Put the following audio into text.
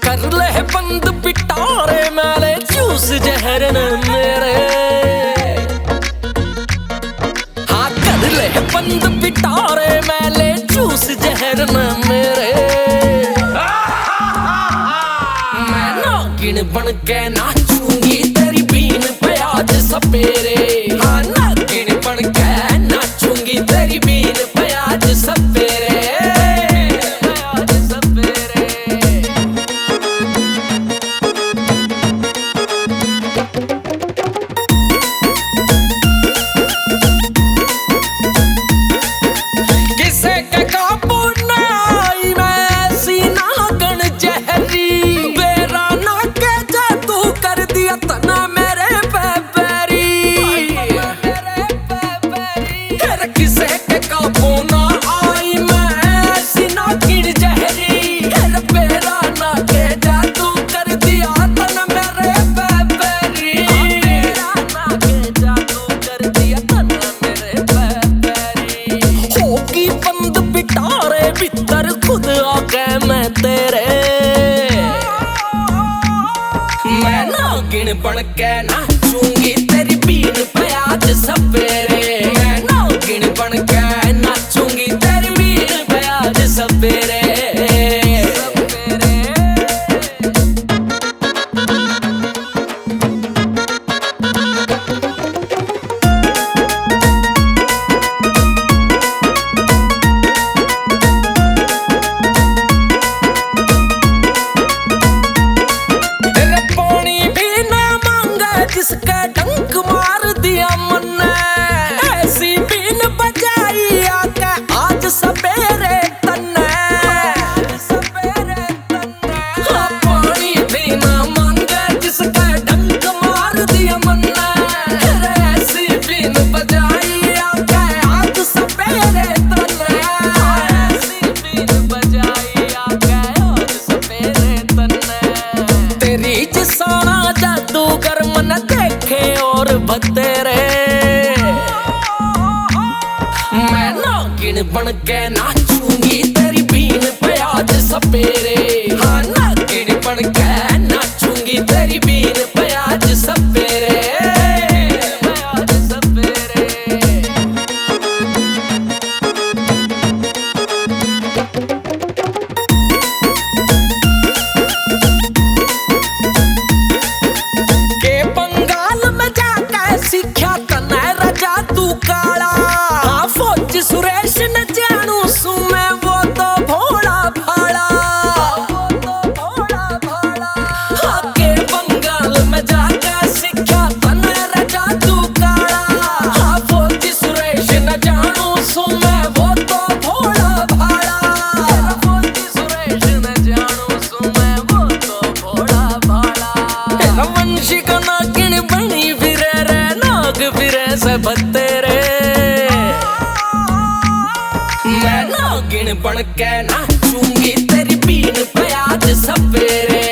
कर ले बंद पिटारे मैले जूस जहर न मेरे। हाँ कर ले बंद पिटारे मैले जूस जहर न मेरे। मैं नागिन बन के नाचूंगी तेरी बीन पे आज सपेरे। हाँ नागिन बन के नाचूंगी तेरी बीन पे आज सपेरे। भीतर खुद आके मैं तेरे। मैं नागिन बन के नाचूंगी तेरी बीन पे आज सवेरे। मैं नागिन बन के नाचूंगी तेरी बीन पे आज सवेरे। जिसका डंक मार दिया मन ने ऐसी बीन बजाई आके आज सवेरे तन्ने। हाँ पानी भी ना मांगे जिसका डंक मार दिया मन ने ऐसी बीन बजाई आके आज सवेरे तन्ने। ऐसी बीन बजाई आके आज सवेरे तन्ने। तेरी जिसाना जादूगर मन देखे और बतेरे। मैं नागिन बन के नाचूंगी तेरी बीन पे आज सवेरे। हाँ नागिन बन के नाचूंगी तेरी बीन पे आज सवेरे। सीख्या कन्ने रजा तू काला। हाँ फौजी सुरेश न जानू सू मैं वो तो भोला भाला। हाँ के बंगाल में जाकर सीख्या कन्ने रजा तू काला। हाँ फौजी सुरेश न जानू सू मैं वो तो भोला भाला। फौजी सुरेश न जानू सू मैं वो तो भोला भाला। वंशी का नागिन बनी फिरे से बतेरे। मैं नागिन बन के नाचूंगी तेरी बीन पे आज सवेरे।